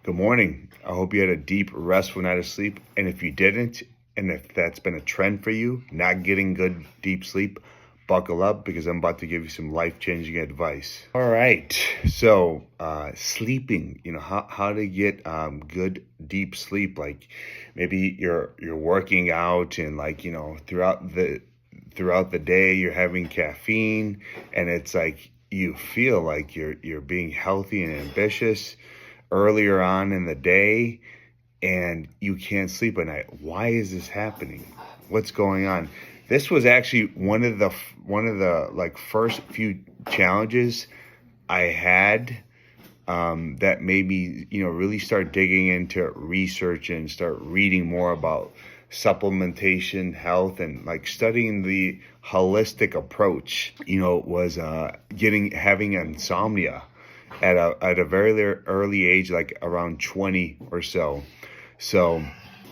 Good morning. I hope you had a deep, restful night of sleep. And if you didn't, and if that's been a trend for you, not getting good, deep sleep, buckle up because I'm about to give you some life-changing advice. All right. So, sleeping, how to get good, deep sleep. Like maybe you're working out and throughout the day you're having caffeine and it's like you feel like you're being healthy and ambitious earlier on in the day and you can't sleep at night. Why is this happening? What's going on? This was actually one of the like first few challenges I had that made me really start digging into research and start reading more about supplementation, health, and like studying the holistic approach. Was having insomnia at a very early age, like around 20 or so. So,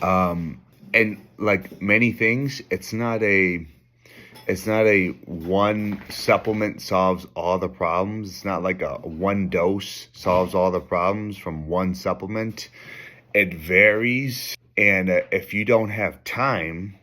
and like many things, it's not a one supplement solves all the problems. It's not like a one dose solves all the problems from one supplement. It varies. And if you don't have time,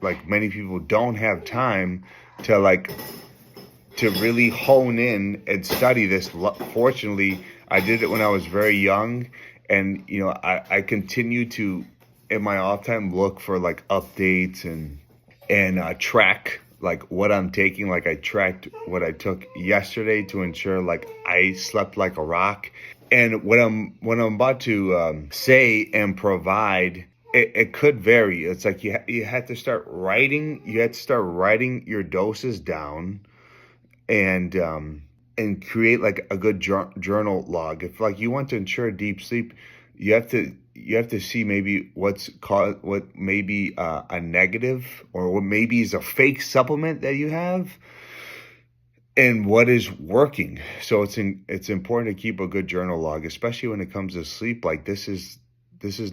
like many people don't have time to really hone in and study this. Fortunately, I did it when I was very young, and I continue to, in my off time, look for like updates and track like what I'm taking. Like I tracked what I took yesterday to ensure like I slept like a rock. And what I'm about to say and provide, it could vary. It's like you had to start writing. You had to start writing your doses down and create like a good journal log. If like you want to ensure deep sleep, you have to see maybe what may be a negative or what maybe is a fake supplement that you have and what is working. So it's important to keep a good journal log, especially when it comes to sleep. Like this is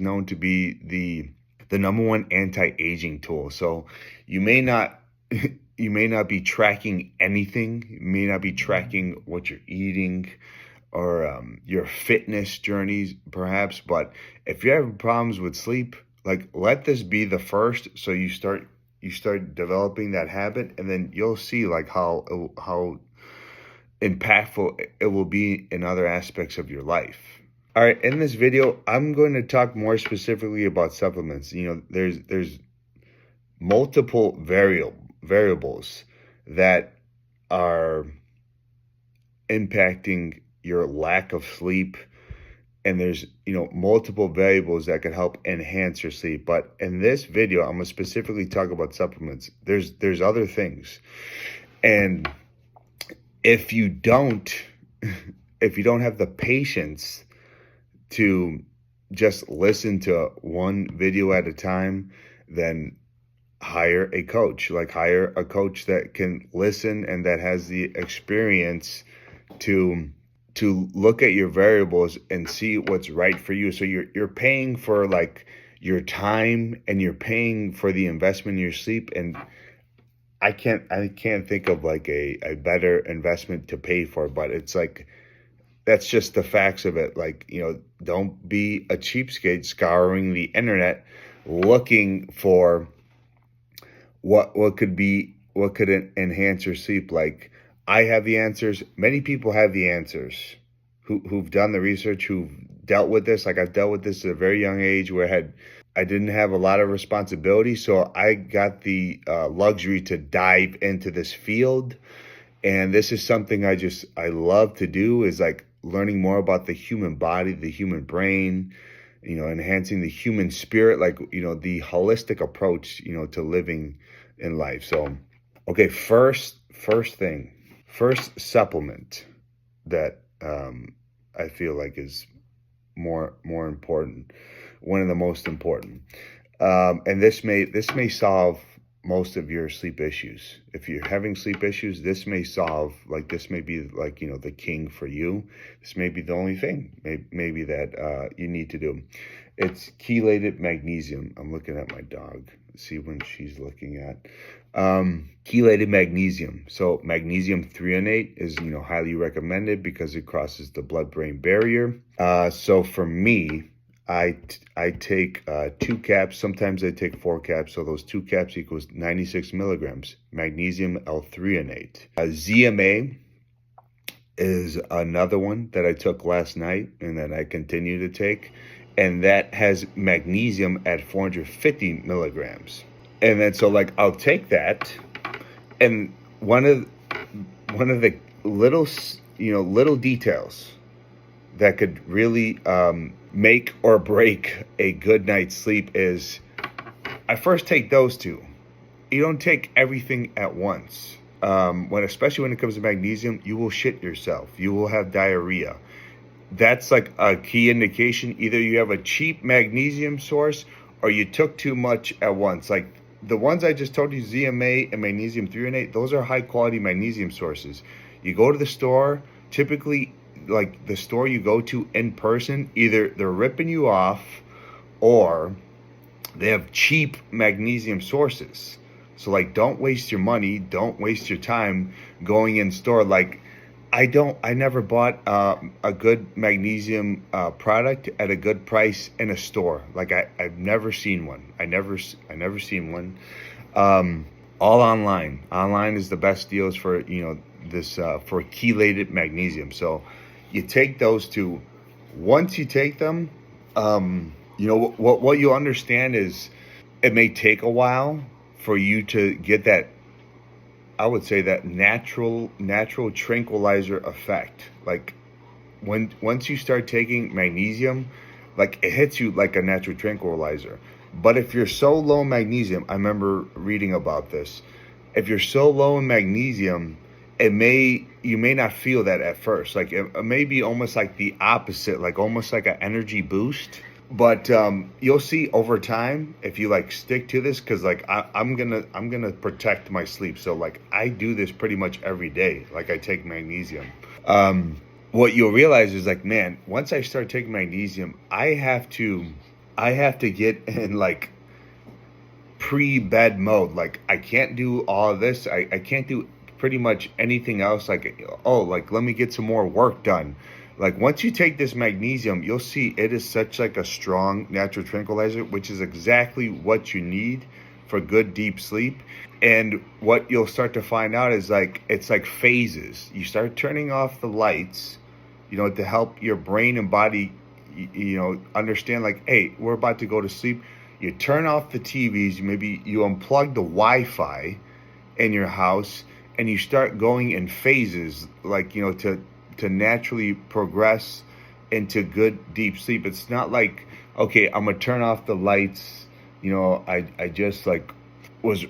known to be the number one anti-aging tool. So you may not you may not be tracking anything. You may not be tracking what you're eating or your fitness journeys, perhaps. But if you have problems with sleep, like let this be the first. So you start developing that habit, and then you'll see like how impactful it will be in other aspects of your life. All right, in this video, I'm going to talk more specifically about supplements. There's multiple variables that are impacting your lack of sleep, and there's multiple variables that can help enhance your sleep. But in this video, I'm going to specifically talk about supplements. There's other things, and if you don't have the patience to just listen to one video at a time, then hire a coach. Like hire a coach that can listen and that has the experience to look at your variables and see what's right for you. So you're paying for like your time and you're paying for the investment in your sleep. And I can't think of like a better investment to pay for, but it's like, that's just the facts of it. Like, don't be a cheapskate scouring the internet looking for what could enhance your sleep. Like I have the answers. Many people have the answers who've done the research, who've dealt with this. Like I've dealt with this at a very young age where I didn't have a lot of responsibility. So I got the luxury to dive into this field. And this is something I love to do, is like learning more about the human body, the human brain, enhancing the human spirit, like, the holistic approach, to living in life. So, okay, first supplement that I feel like is more important, one of the most important. And this may solve most of your sleep issues. If you're having sleep issues, this may solve, like this may be like, you know, the king for you. This may be the only thing maybe that you need to do. It's chelated magnesium. I'm looking at my dog, see when she's looking at. Chelated magnesium. So magnesium threonate is, you know, highly recommended because it crosses the blood-brain barrier. So for me, I take 2 caps. Sometimes I take 4 caps. So those 2 caps equals 96 milligrams. Magnesium L-threonate. ZMA is another one that I took last night and that I continue to take. And that has magnesium at 450 milligrams. And then so like I'll take that. And one of the little, you know, little details that could really make or break a good night's sleep is I first take those 2. You don't take everything at once. Especially when it comes to magnesium, you will shit yourself. You will have diarrhea. That's like a key indication. Either you have a cheap magnesium source or you took too much at once. Like the ones I just told you, ZMA and magnesium threonate, those are high quality magnesium sources. You go to the store, typically like the store you go to in person, either they're ripping you off or they have cheap magnesium sources. So like, don't waste your money, don't waste your time going in store. Like I never bought a good magnesium product at a good price in a store. Like I've never seen one. I never seen one. All online. Online is the best deals for, you know, this for chelated magnesium. So you take those 2. Once you take them, you know, what you understand is it may take a while for you to get that, I would say, that natural tranquilizer effect. Like once you start taking magnesium, like it hits you like a natural tranquilizer. But if you're so low in magnesium, I remember reading about this. If you're so low in magnesium, you may not feel that at first. Like it may be almost like the opposite, like almost like an energy boost. But you'll see over time if you like stick to this, because like I'm gonna protect my sleep. So like I do this pretty much every day. Like I take magnesium. What you'll realize is like, man, once I start taking magnesium, I have to get in like pre-bed mode. Like I can't do all of this. I can't do pretty much anything else. Like, oh, like let me get some more work done. Like once you take this magnesium, you'll see it is such like a strong natural tranquilizer, which is exactly what you need for good deep sleep. And what you'll start to find out is like, it's like phases. You start turning off the lights, you know, to help your brain and body, you know, understand like, hey, we're about to go to sleep. You turn off the TVs, maybe you unplug the Wi-Fi in your house, and you start going in phases, like, you know, to naturally progress into good deep sleep. It's not like, okay, I'm gonna turn off the lights. You know, I just was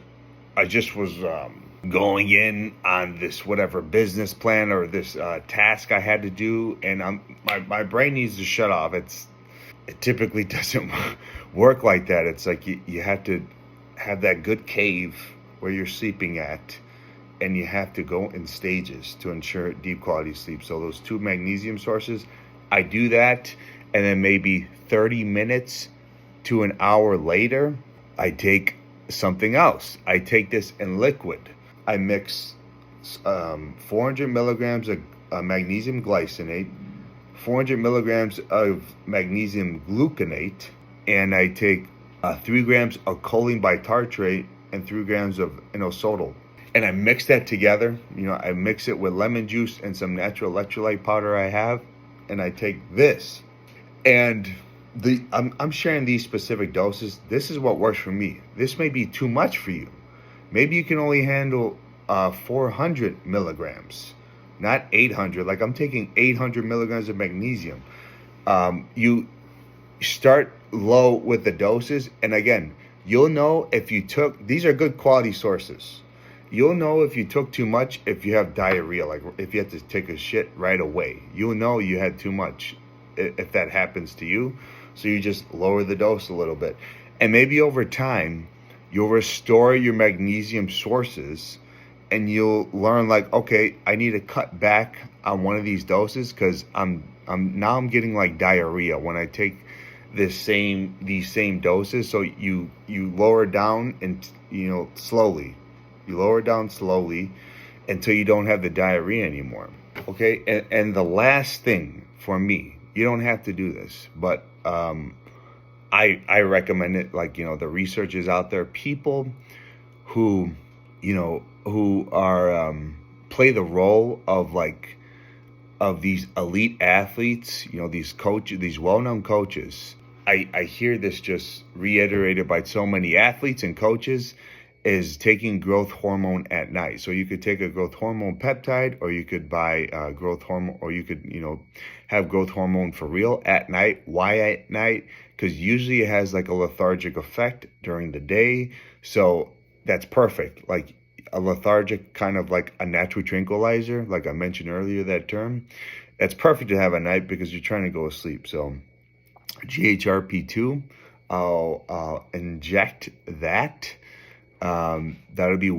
going in on this whatever business plan or this task I had to do, and my brain needs to shut off. It typically doesn't work like that. It's like you have to have that good cave where you're sleeping at, and you have to go in stages to ensure deep quality sleep. So those 2 magnesium sources, I do that, and then maybe 30 minutes to an hour later, I take something else. I take this in liquid. I mix 400 milligrams of magnesium glycinate, 400 milligrams of magnesium gluconate, and I take 3 grams of choline bitartrate and 3 grams of inositol. And I mix that together. You know, I mix it with lemon juice and some natural electrolyte powder I have, and I take this. And I'm sharing these specific doses. This is what works for me. This may be too much for you. Maybe you can only handle 400 milligrams, not 800. Like I'm taking 800 milligrams of magnesium. You start low with the doses, and again, you'll know if you took. These are good quality sources. You'll know if you took too much, if you have diarrhea, like if you have to take a shit right away. You'll know you had too much if that happens to you. So you just lower the dose a little bit. And maybe over time, you'll restore your magnesium sources, and you'll learn like, okay, I need to cut back on one of these doses because I'm getting like diarrhea when I take these same doses. So you lower down, and slowly, you lower down slowly until you don't have the diarrhea anymore. Okay, and the last thing for me, you don't have to do this, but I recommend it. Like, the research is out there. People who who are play the role of these elite athletes, these coaches, these well-known coaches. I hear this just reiterated by so many athletes and coaches, is taking growth hormone at night. So you could take a growth hormone peptide, or you could buy growth hormone, or you could, have growth hormone for real at night. Why at night? Because usually it has like a lethargic effect during the day. So that's perfect. Like a lethargic, kind of like a natural tranquilizer, like I mentioned earlier, that term. That's perfect to have at night because you're trying to go to sleep. So GHRP2, I'll inject that. That would be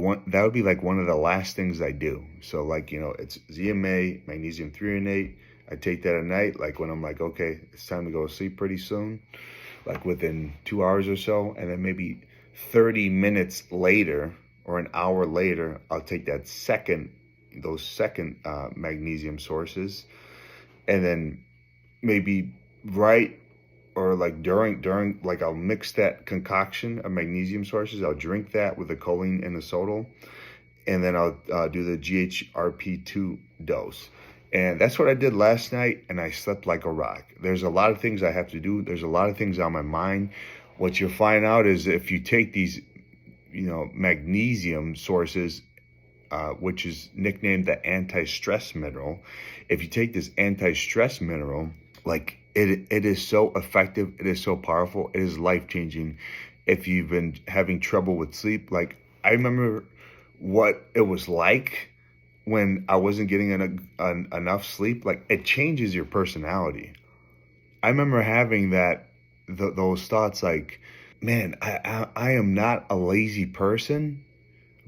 like one of the last things I do. So like, it's ZMA, magnesium threonate. I take that at night, like when I'm like, okay, it's time to go to sleep pretty soon, like within 2 hours or so. And then maybe 30 minutes later or an hour later, I'll take those second magnesium sources. And then maybe right or like during like I'll mix that concoction of magnesium sources. I'll drink that with the choline and inositol, and then I'll do the GHRP2 dose. And that's what I did last night, and I slept like a rock. There's a lot of things I have to do. There's a lot of things on my mind. What you'll find out is if you take these, magnesium sources, which is nicknamed the anti-stress mineral. If you take this anti-stress mineral, like it is so effective, it is so powerful, it is life-changing. If you've been having trouble with sleep, like I remember what it was like when I wasn't getting enough sleep. Like it changes your personality. I remember having those thoughts like, man, I am not a lazy person,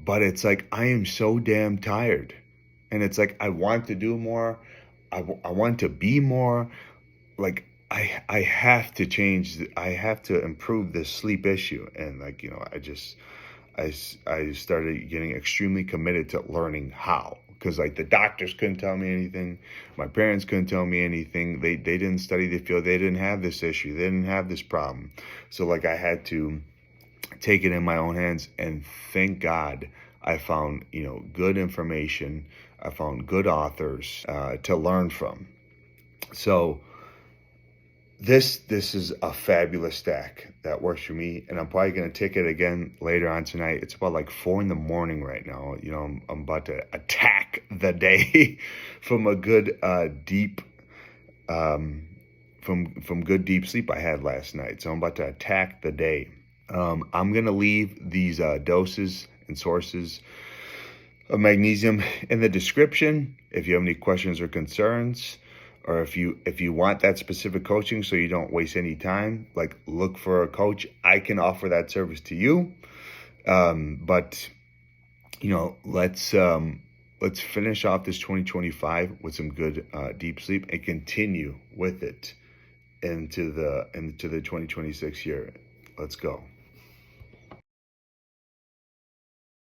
but it's like I am so damn tired. And it's like I want to do more. I want to be more. Like I have to change. I have to improve this sleep issue. And like, I started getting extremely committed to learning how. Because like the doctors couldn't tell me anything. My parents couldn't tell me anything. They didn't study the field. They didn't have this issue. They didn't have this problem. So like I had to take it in my own hands, and thank God I found, good information. I found good authors to learn from. So this is a fabulous stack that works for me, and I'm probably going to take it again later on tonight. It's about like 4 a.m. right now. I'm about to attack the day from a good deep from good deep sleep I had last night. So I'm about to attack the day. I'm going to leave these doses and sources of magnesium in the description. If you have any questions or concerns, or if you want that specific coaching so you don't waste any time, like look for a coach. I can offer that service to you. But let's finish off this 2025 with some good deep sleep and continue with it into the 2026 year. Let's go.